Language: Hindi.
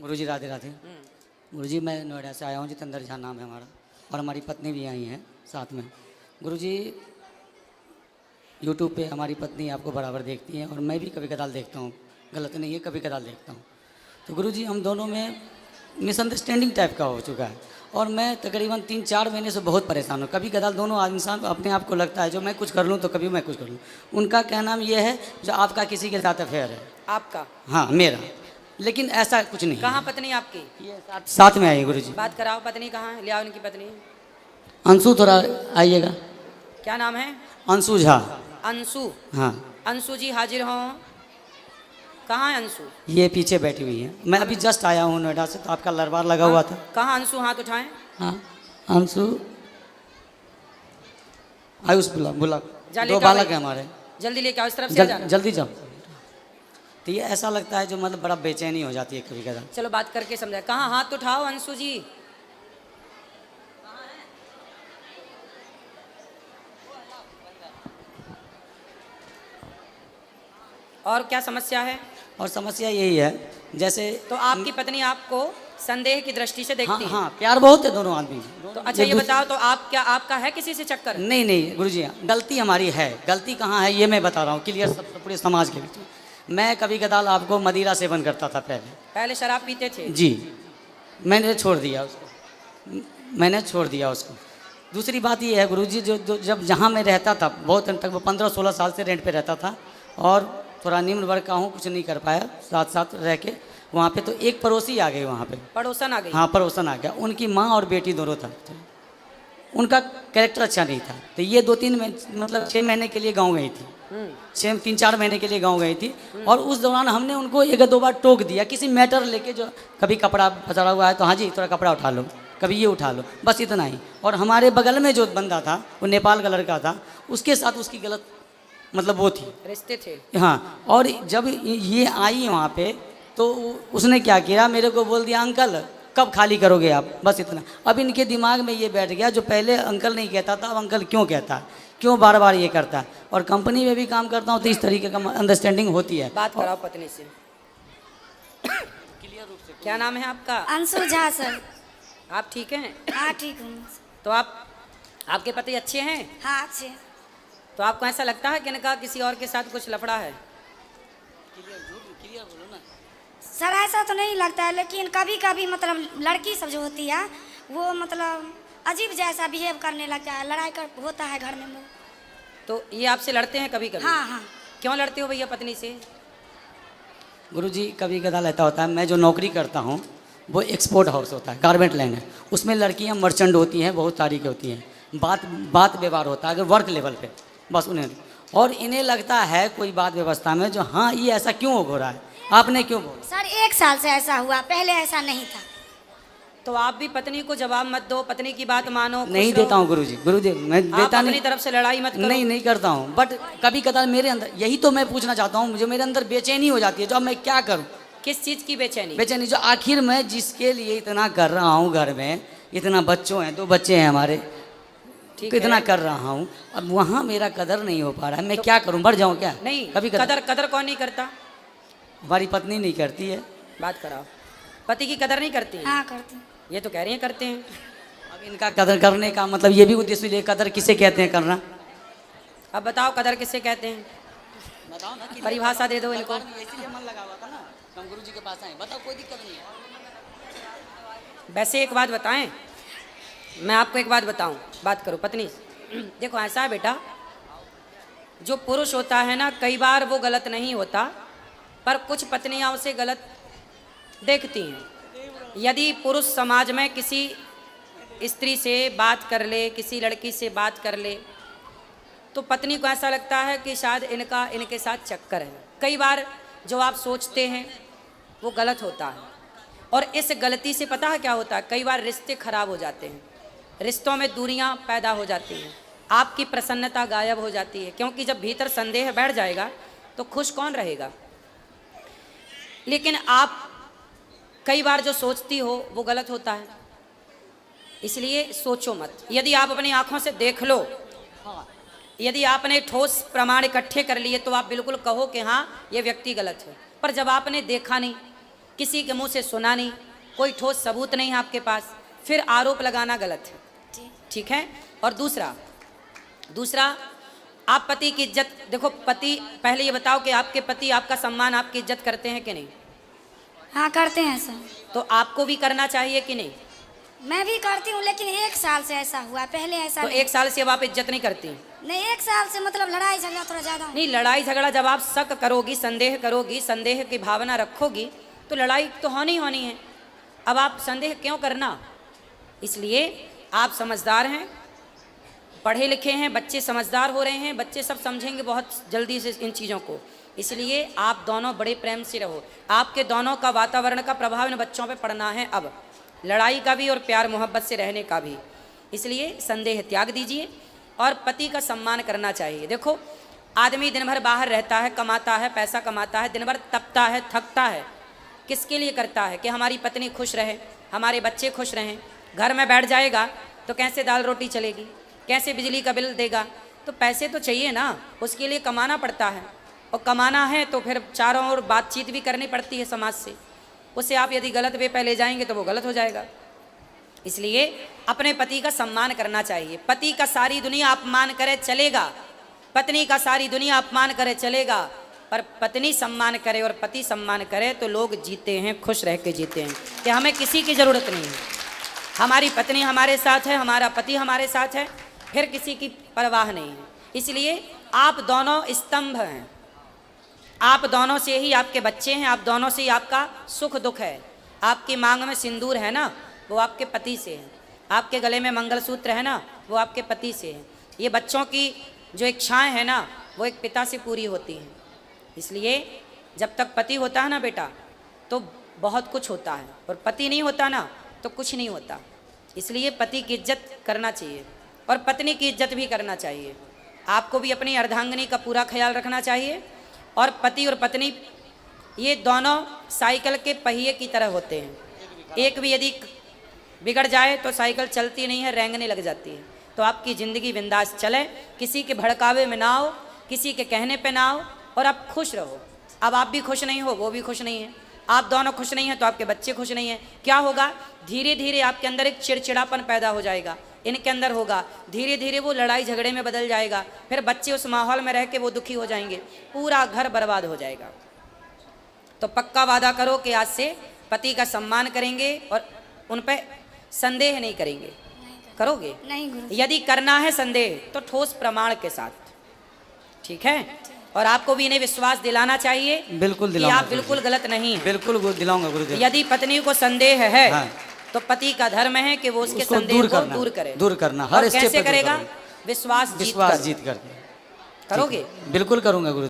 गुरुजी राधे राधे। गुरुजी मैं नोएडा से आया हूँ, जितेंद्र झा नाम है हमारा, और हमारी पत्नी भी आई हैं साथ में। गुरुजी यूट्यूब पे हमारी पत्नी आपको बराबर देखती है और मैं भी कभी कदाल देखता हूँ, गलत नहीं है, कभी कदाल देखता हूँ। तो गुरुजी हम दोनों में मिसअंडरस्टैंडिंग टाइप का हो चुका है और मैं तकरीबन 3-4 महीने से बहुत परेशान हूँ। कभी कदाल दोनों इंसान अपने आप को लगता है जो मैं कुछ कर लूँ तो कभी मैं कुछ कर लूँ। उनका कहना ये है जो आपका किसी के साथ अफेयर है। आपका? हाँ मेरा, लेकिन ऐसा कुछ नहीं। कहाँ पत्नी आपकी? ये साथ में आई गुरुजी। बात कराओ, पत्नी कहाँ है? ले आओ इनकी पत्नी। अंशु थोड़ा आइएगा। क्या नाम है? अंशु झा। अंशु? हाँ। अंशु जी हाजिर हों। कहाँ है अंशु? ये पीछे बैठी हुई है। मैं अभी जस्ट आया हूँ नोएडा से, तो आपका लरबार लगा हुआ था। कहाँ अंशु? हाथ उठाएं। हाँ अंशु आयुष बुला दो बालक है हमारे। जल्दी लेके आओ, इस तरफ से जाना। जल्दी जाओ। तो ये ऐसा लगता है जो मतलब बड़ा बेचैनी हो जाती है कभी कभी। चलो बात करके समझाए। कहाँ? हाथ उठाओ अंशु जी। और क्या समस्या है? और समस्या यही है जैसे तो आपकी पत्नी आपको संदेह की दृष्टि से देखती है? हाँ प्यार बहुत है दोनों आदमी। तो अच्छा ये बताओ, तो आप क्या, आपका है किसी से चक्कर? नहीं नहीं गुरुजी, गलती हमारी है। गलती कहाँ है ये मैं बता रहा हूँ क्लियर, सब पूरे समाज के बीच में। मैं कभी कदाल आपको मदिरा सेवन करता था पहले शराब पीते थे जी। मैंने छोड़ दिया उसको। दूसरी बात ये है गुरुजी, जो जब जहाँ मैं रहता था बहुत तक, वो 15-16 साल से रेंट पे रहता था और थोड़ा निम्न वर्ग का हूँ, कुछ नहीं कर पाया साथ साथ रह के वहाँ पे। तो एक पड़ोसी आ गए वहाँ पे। पड़ोसन आ गई? हाँ पड़ोसन आ गया। उनकी माँ और बेटी दोनों था। उनका कैरेक्टर अच्छा नहीं था। तो ये 2-3 मतलब 6 महीने के लिए गाँव गई थी। 3-4 महीने के लिए गाँव गई थी। और उस दौरान हमने उनको 1-2 बार टोक दिया किसी मैटर लेके, जो कभी कपड़ा पसरा हुआ है तो हाँ जी थोड़ा कपड़ा उठा लो, कभी ये उठा लो, बस इतना ही। और हमारे बगल में जो बंदा था वो नेपाल का लड़का था, उसके साथ उसकी गलत मतलब वो थी, रिश्ते थे। हाँ। और जब ये आई वहाँ पे तो उसने क्या किया, मेरे को बोल दिया अंकल कब खाली करोगे आप, बस इतना। अब इनके दिमाग में ये बैठ गया, जो पहले अंकल नहीं कहता था अब अंकल क्यों कहता है, क्यों बार बार ये करता है। और कंपनी में भी काम करता हूँ तो इस तरीके का अंडरस्टैंडिंग होती है। बात कराओ पत्नी से। क्या नाम है आपका? अंशु झा सर। आप ठीक हैं? हाँ ठीक हूँ। तो आपके पति अच्छे हैं? हाँ अच्छे। तो आपको ऐसा लगता है कि इनका किसी और के साथ कुछ लफड़ा है? सर ऐसा तो नहीं लगता है, लेकिन कभी कभी मतलब लड़की सब जो होती है वो मतलब अजीब जैसा बिहेव करने लगता है, लड़ाई कर होता है घर में। तो ये आपसे लड़ते हैं कभी कभी? हाँ हाँ। क्यों लड़ते हो भैया पत्नी से? गुरुजी कभी कदाल ऐसा होता है, मैं जो नौकरी करता हूँ वो एक्सपोर्ट हाउस होता है, गारमेंट लैंड है। उसमें लड़कियाँ मर्चेंट होती हैं, बहुत सारी की होती हैं। बात व्यवहार होता है अगर वर्क लेवल पे, बस उन्हें। और इन्हें लगता है कोई बात व्यवस्था में जो हाँ ये ऐसा क्यों हो रहा है, आपने क्यों बोला? सर 1 साल से ऐसा हुआ, पहले ऐसा नहीं था। तो आप भी पत्नी को जवाब मत दो, पत्नी की बात मानो। नहीं देता हूँ गुरुजी, मैं देता नहीं। अपनी तरफ से लड़ाई मत करो। नहीं करता हूँ, बट कभी कदार मेरे अंदर, यही तो मैं पूछना चाहता हूँ, मुझे मेरे अंदर बेचैनी हो जाती है। जो अब मैं क्या करूँ? किस चीज़ की बेचैनी? बेचैनी जो आखिर मैं जिसके लिए इतना कर रहा हूँ, घर में इतना बच्चों हैं, 2 बच्चे हैं हमारे, इतना कर रहा हूँ, अब वहाँ मेरा कदर नहीं हो पा रहा है। मैं क्या करूँ, बढ़ जाऊँ क्या? नहीं, कभी कदर कौन नहीं करता? हमारी पत्नी नहीं करती है। बात कराओ। पति की कदर नहीं करती है? हाँ करती। ये तो कह रही हैं करते हैं। अब इनका कदर करने का मतलब ये भी उद्देश्य ले, कदर किसे कहते हैं करना? अब बताओ कदर किसे कहते हैं? बताओ ना, परिभाषा दे दो इनको। इसीलिए मन लगा हुआ था ना, हम गुरु जी के पास आए। बताओ, कोई दिक्कत नहीं है। वैसे एक बात बताएं, मैं आपको एक बात बताऊं, बात करो पत्नी। देखो ऐसा है बेटा, जो पुरुष होता है ना, कई बार वो गलत नहीं होता, पर कुछ पत्नियां उसे गलत देखती हैं। यदि पुरुष समाज में किसी स्त्री से बात कर ले, किसी लड़की से बात कर ले, तो पत्नी को ऐसा लगता है कि शायद इनके साथ चक्कर है। कई बार जो आप सोचते हैं वो गलत होता है, और इस गलती से पता है क्या होता है, कई बार रिश्ते खराब हो जाते हैं, रिश्तों में दूरियां पैदा हो जाती हैं, आपकी प्रसन्नता गायब हो जाती है। क्योंकि जब भीतर संदेह बैठ जाएगा तो खुश कौन रहेगा? लेकिन आप कई बार जो सोचती हो वो गलत होता है, इसलिए सोचो मत। यदि आप अपनी आंखों से देख लो, यदि आपने ठोस प्रमाण इकट्ठे कर लिए तो आप बिल्कुल कहो कि हाँ ये व्यक्ति गलत है। पर जब आपने देखा नहीं, किसी के मुंह से सुना नहीं, कोई ठोस सबूत नहीं है आपके पास, फिर आरोप लगाना गलत है। जी। ठीक है। और दूसरा आप पति की इज्जत, देखो पति, पहले ये बताओ कि आपके पति आपका सम्मान, आपकी इज्जत करते हैं कि नहीं? हाँ करते हैं सर। तो आपको भी करना चाहिए कि नहीं? मैं भी करती हूँ, लेकिन 1 साल से ऐसा हुआ, पहले ऐसा तो नहीं। 1 साल से अब आप इज्जत नहीं करती? नहीं, 1 साल से मतलब लड़ाई झगड़ा थोड़ा ज्यादा हो। नहीं, लड़ाई झगड़ा जब आप शक करोगी, संदेह करोगी, संदेह की भावना रखोगी, तो लड़ाई तो होनी होनी है। अब आप संदेह क्यों करना? इसलिए आप समझदार हैं, पढ़े लिखे हैं, बच्चे समझदार हो रहे हैं, बच्चे सब समझेंगे बहुत जल्दी से इन चीज़ों को। इसलिए आप दोनों बड़े प्रेम से रहो। आपके दोनों का वातावरण का प्रभाव इन बच्चों पे पड़ना है, अब लड़ाई का भी और प्यार मोहब्बत से रहने का भी। इसलिए संदेह त्याग दीजिए और पति का सम्मान करना चाहिए। देखो, आदमी दिन भर बाहर रहता है, कमाता है, पैसा कमाता है, दिन भर तपता है, थकता है, किसके लिए करता है? कि हमारी पत्नी खुश रहे, हमारे बच्चे खुश रहें। घर में बैठ जाएगा तो कैसे दाल रोटी चलेगी, कैसे बिजली का बिल देगा? तो पैसे तो चाहिए ना, उसके लिए कमाना पड़ता है, और कमाना है तो फिर चारों ओर बातचीत भी करनी पड़ती है समाज से। उससे आप यदि गलत वे पे ले जाएंगे तो वो गलत हो जाएगा। इसलिए अपने पति का सम्मान करना चाहिए। पति का सारी दुनिया अपमान करे चलेगा, पत्नी का सारी दुनिया अपमान करे चलेगा, पर पत्नी सम्मान करे और पति सम्मान करे तो लोग जीते हैं, खुश रह के जीते हैं, कि हमें किसी की ज़रूरत नहीं है। हमारी पत्नी हमारे साथ है, हमारा पति हमारे साथ है, फिर किसी की परवाह नहीं है। इसलिए आप दोनों स्तंभ हैं, आप दोनों से ही आपके बच्चे हैं, आप दोनों से ही आपका सुख दुख है। आपकी मांग में सिंदूर है ना, वो आपके पति से है। आपके गले में मंगलसूत्र है ना, वो आपके पति से है। ये बच्चों की जो इच्छाएं हैं ना, वो एक पिता से पूरी होती हैं। इसलिए जब तक पति होता है ना बेटा, तो बहुत कुछ होता है, और पति नहीं होता ना तो कुछ नहीं होता। इसलिए पति की इज्जत करना चाहिए और पत्नी की इज्जत भी करना चाहिए। आपको भी अपनी अर्धांगिनी का पूरा ख्याल रखना चाहिए। और पति और पत्नी ये दोनों साइकिल के पहिए की तरह होते हैं। एक भी यदि बिगड़ जाए तो साइकिल चलती नहीं है, रेंगने लग जाती है। तो आपकी ज़िंदगी बिंदास चले, किसी के भड़कावे में ना आओ, किसी के कहने पे ना आओ, और आप खुश रहो। अब आप भी खुश नहीं हो, वो भी खुश नहीं है, आप दोनों खुश नहीं हैं तो आपके बच्चे खुश नहीं हैं। क्या होगा? धीरे धीरे आपके अंदर एक चिड़चिड़ापन पैदा हो जाएगा, इनके अंदर होगा, धीरे धीरे वो लड़ाई झगड़े में बदल जाएगा, फिर बच्चे उस माहौल में रह के वो दुखी हो जाएंगे, पूरा घर बर्बाद हो जाएगा। तो पक्का वादा करो कि आज से पति का सम्मान करेंगे और उन पर संदेह नहीं करेंगे। करोगे? नहीं गुरु। यदि करना है संदेह तो ठोस प्रमाण के साथ, ठीक है? और आपको भी इन्हें विश्वास दिलाना चाहिए, बिल्कुल कि दिलाऊंगा आप बिल्कुल गलत नहीं हैं। बिल्कुल दिलाऊंगा गुरुदेव। यदि पत्नी को संदेह है, हाँ। तो पति का धर्म है कि वो उसके उसको संदेह को दूर करे। करना हर और स्टेप कैसे पे दूर करेगा? करेगा। विश्वास विश्वास जीत कर करोगे? बिल्कुल करूंगा गुरु।